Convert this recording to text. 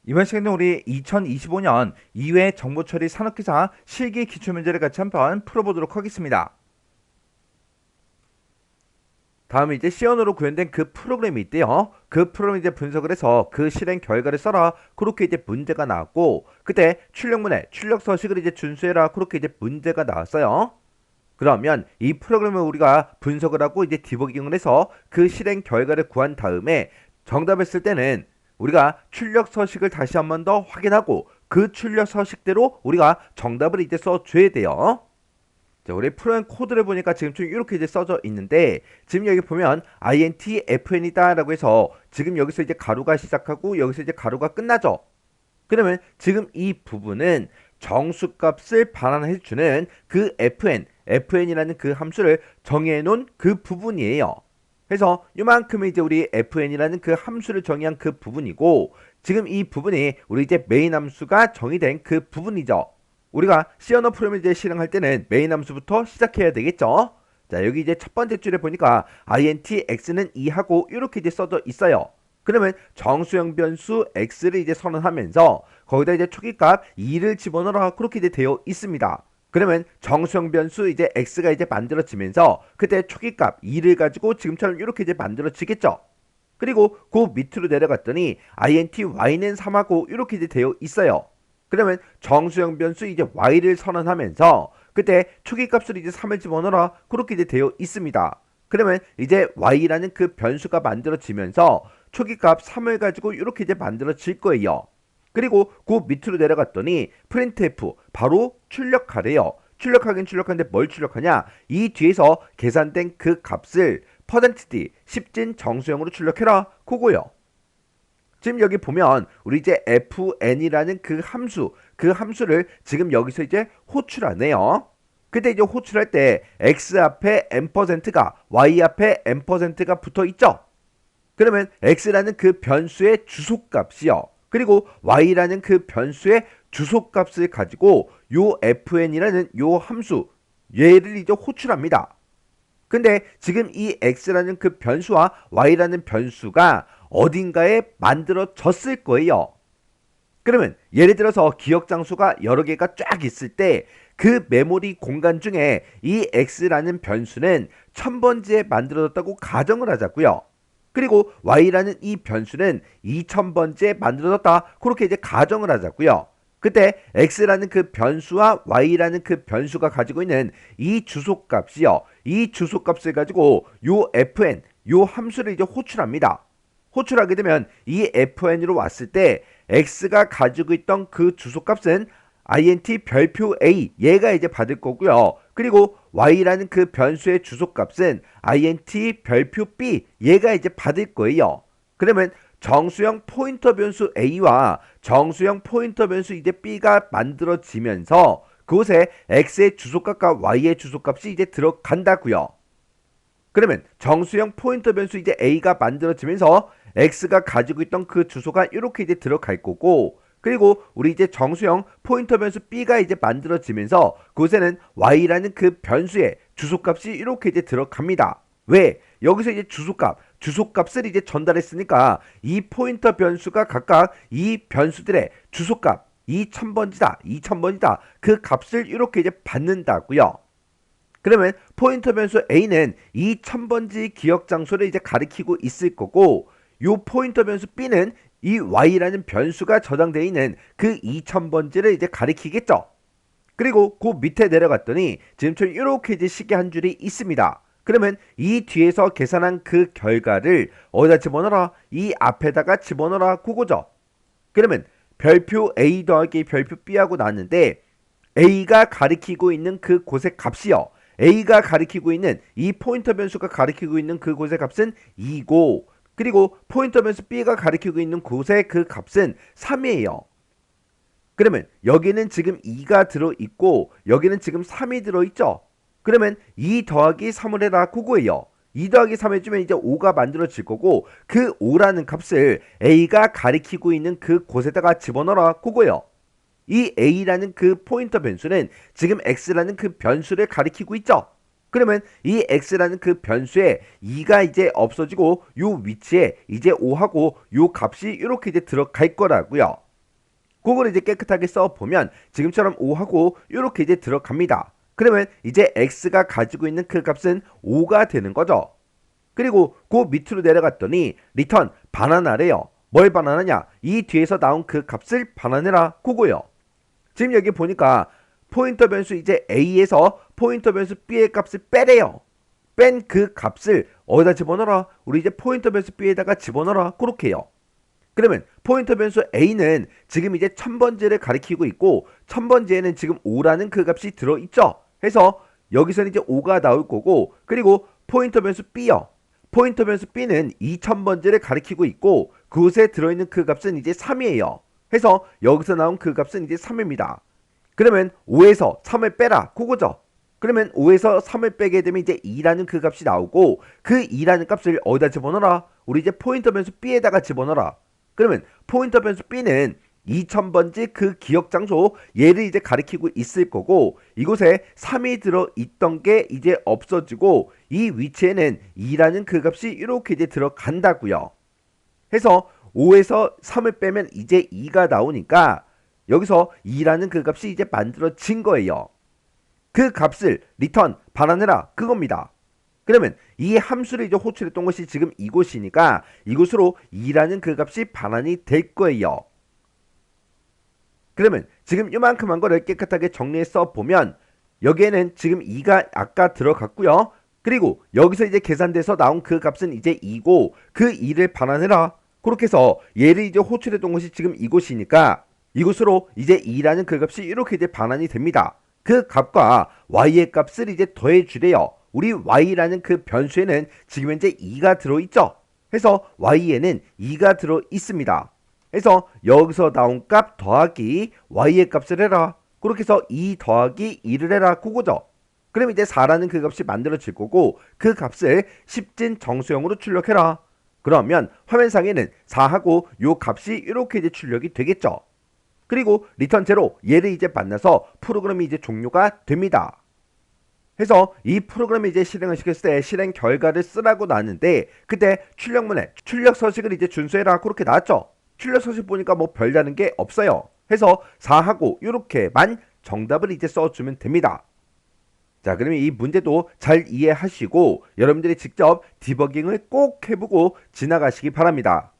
이번 시간에 우리 2025년 2회 정보처리 산업기사 실기 기출문제를 같이 한번 풀어보도록 하겠습니다. 다음에 이제 C언어로 구현된 그 프로그램이 있대요. 그 프로그램 이제 분석을 해서 그 실행 결과를 써라. 그렇게 이제 문제가 나왔고, 그때 출력문에 출력 서식을 이제 준수해라. 그렇게 이제 문제가 나왔어요. 그러면 이 프로그램을 우리가 분석을 하고 이제 디버깅을 해서 그 실행 결과를 구한 다음에 정답을 쓸 때는 우리가 출력 서식을 다시 한 번 더 확인하고 그 출력 서식대로 우리가 정답을 이제 써줘야 돼요. 자, 우리 프로그램 코드를 보니까 지금 좀 이렇게 이제 써져 있는데, 지금 여기 보면 INTFN이다 라고 해서 지금 여기서 이제 가로가 시작하고 여기서 이제 가로가 끝나죠. 그러면 지금 이 부분은 정수값을 반환해주는 그 fn이라는 그 함수를 정해놓은 그 부분이에요. 그래서 이만큼이 이제 우리 fn이라는 그 함수를 정의한 그 부분이고, 지금 이 부분이 우리 이제 메인 함수가 정의된 그 부분이죠. 우리가 C 언어 프로그램을 이제 실행할 때는 메인 함수부터 시작해야 되겠죠. 자, 여기 이제 첫 번째 줄에 보니까 int x는 2하고 이렇게 이제 써져 있어요. 그러면 정수형 변수 x를 이제 선언하면서 거기다 이제 초기값 2를 집어넣어라 그렇게 이제 되어 있습니다. 그러면 정수형 변수 이제 x가 이제 만들어지면서 그때 초기값 2를 가지고 지금처럼 이렇게 이제 만들어지겠죠. 그리고 그 밑으로 내려갔더니 int y는 3하고 이렇게 이제 되어 있어요. 그러면 정수형 변수 이제 y를 선언하면서 그때 초기값을 이제 3을 집어넣어라 그렇게 이제 되어 있습니다. 그러면 이제 y라는 그 변수가 만들어지면서 초기값 3을 가지고 이렇게 이제 만들어질 거예요. 그리고 그 밑으로 내려갔더니 printf 바로 출력하래요. 출력하긴 출력하는데 뭘 출력하냐? 이 뒤에서 계산된 그 값을 %d 10진 정수형으로 출력해라 그거요. 지금 여기 보면 우리 이제 fn이라는 그 함수를 지금 여기서 이제 호출하네요. 근데 이제 호출할 때 x 앞에 n%가 y 앞에 n%가 붙어 있죠. 그러면 x라는 그 변수의 주소값이요. 그리고 y라는 그 변수의 주소값을 가지고 요 fn이라는 요 함수 얘를 이제 호출합니다. 근데 지금 이 x라는 그 변수와 y라는 변수가 어딘가에 만들어졌을 거예요. 그러면 예를 들어서 기억 장소가 여러 개가 쫙 있을 때 그 메모리 공간 중에 이 x라는 변수는 1000번지에 만들어졌다고 가정을 하자고요. 그리고 y라는 이 변수는 2000번지에 만들어졌다 그렇게 이제 가정을 하자고요. 그때 x라는 그 변수와 y라는 그 변수가 가지고 있는 이 주소값이요. 이 주소값을 가지고 요 fn 요 함수를 이제 호출합니다. 호출하게 되면 이 fn으로 왔을 때 x가 가지고 있던 그 주소값은 int 별표 a 얘가 이제 받을 거고요. 그리고 y라는 그 변수의 주소값은 int 별표 b 얘가 이제 받을 거예요. 그러면 정수형 포인터 변수 a와 정수형 포인터 변수 이제 b가 만들어지면서 그곳에 x의 주소값과 y의 주소값이 이제 들어간다고요. 그러면 정수형 포인터 변수 이제 a가 만들어지면서 x가 가지고 있던 그 주소가 이렇게 이제 들어갈 거고, 그리고 우리 이제 정수형 포인터 변수 b가 이제 만들어지면서 그곳에는 y라는 그 변수의 주소값이 이렇게 이제 들어갑니다. 왜? 여기서 이제 주소값을 이제 전달했으니까 이 포인터 변수가 각각 이 변수들의 주소값 2000번지다, 2000번이다 그 값을 이렇게 이제 받는다고요. 그러면 포인터 변수 A는 이 1000번지 기억 장소를 이제 가리키고 있을 거고, 요 포인터 변수 B는 이 Y라는 변수가 저장되어 있는 그 2000번지를 이제 가리키겠죠. 그리고 그 밑에 내려갔더니 지금처럼 이렇게 이제 시계 한 줄이 있습니다. 그러면 이 뒤에서 계산한 그 결과를 어디다 집어넣어라? 이 앞에다가 집어넣어라 그거죠. 그러면 별표 A 더하기 별표 B하고 나왔는데 A가 가리키고 있는 그 곳의 값이요. A가 가리키고 있는 이 포인터 변수가 가리키고 있는 그 곳의 값은 2고, 그리고 포인터 변수 B가 가리키고 있는 곳의 그 값은 3이에요. 그러면 여기는 지금 2가 들어있고 여기는 지금 3이 들어있죠. 그러면 2 더하기 3을 해라 그거예요. 2 더하기 3 해주면 이제 5가 만들어질 거고, 그 5라는 값을 A가 가리키고 있는 그 곳에다가 집어넣어라 그거예요. 이 a라는 그 포인터 변수는 지금 x라는 그 변수를 가리키고 있죠. 그러면 이 x라는 그 변수에 2가 이제 없어지고 요 위치에 이제 5하고 요 값이 이렇게 이제 들어갈 거라고요. 그걸 이제 깨끗하게 써보면 지금처럼 5하고 이렇게 이제 들어갑니다. 그러면 이제 x가 가지고 있는 그 값은 5가 되는 거죠. 그리고 그 밑으로 내려갔더니 리턴 반환하래요. 뭘 반환하냐? 이 뒤에서 나온 그 값을 반환해라. 그거요. 지금 여기 보니까 포인터 변수 이제 a에서 포인터 변수 b의 값을 빼래요. 뺀 그 값을 어디다 집어넣어라? 우리 이제 포인터 변수 b에다가 집어넣어라. 그렇게 해요. 그러면 포인터 변수 a는 지금 이제 1000번째를 가리키고 있고 1000번째에는 지금 5라는 그 값이 들어있죠. 해서 여기서는 이제 5가 나올 거고 그리고 포인터 변수 b요. 포인터 변수 b는 2000번째를 가리키고 있고 그곳에 들어있는 그 값은 이제 3이에요. 해서 여기서 나온 그 값은 이제 3입니다. 그러면 5에서 3을 빼라. 그거죠. 그러면 5에서 3을 빼게 되면 이제 2라는 그 값이 나오고 그 2라는 값을 어디다 집어넣어라? 우리 이제 포인터 변수 b에다가 집어넣어라. 그러면 포인터 변수 b는 2000번째 그 기억 장소 얘를 이제 가리키고 있을 거고 이곳에 3이 들어있던 게 이제 없어지고 이 위치에는 2라는 그 값이 이렇게 이제 들어간다고요. 해서 5에서 3을 빼면 이제 2가 나오니까 여기서 2라는 그 값이 이제 만들어진 거예요. 그 값을 리턴 반환해라 그겁니다. 그러면 이 함수를 이제 호출했던 것이 지금 이곳이니까 이곳으로 2라는 그 값이 반환이 될 거예요. 그러면 지금 이만큼 한 거를 깨끗하게 정리해서 보면 여기에는 지금 2가 아까 들어갔고요. 그리고 여기서 이제 계산돼서 나온 그 값은 이제 2고 그 2를 반환해라. 그렇게 해서 얘를 이제 호출했던 것이 지금 이곳이니까 이곳으로 이제 2라는 그 값이 이렇게 이제 반환이 됩니다. 그 값과 y의 값을 이제 더해 주래요. 우리 y라는 그 변수에는 지금 현재 2가 들어있죠. 해서 y에는 2가 들어있습니다. 해서 여기서 나온 값 더하기 y의 값을 해라. 그렇게 해서 2 더하기 2를 해라. 그거죠. 그럼 이제 4라는 그 값이 만들어질 거고 그 값을 10진 정수형으로 출력해라. 그러면 화면상에는 4하고 요 값이 이렇게 이제 출력이 되겠죠. 그리고 리턴 제로 얘를 이제 만나서 프로그램이 이제 종료가 됩니다. 해서 이 프로그램을 이제 실행을 시켰을 때 실행 결과를 쓰라고 나왔는데 그때 출력문에 출력 서식을 이제 준수해라 그렇게 나왔죠. 출력 서식 보니까 뭐 별다른 게 없어요. 해서 4하고 이렇게만 정답을 이제 써주면 됩니다. 자, 그러면 이 문제도 잘 이해하시고 여러분들이 직접 디버깅을 꼭 해보고 지나가시기 바랍니다.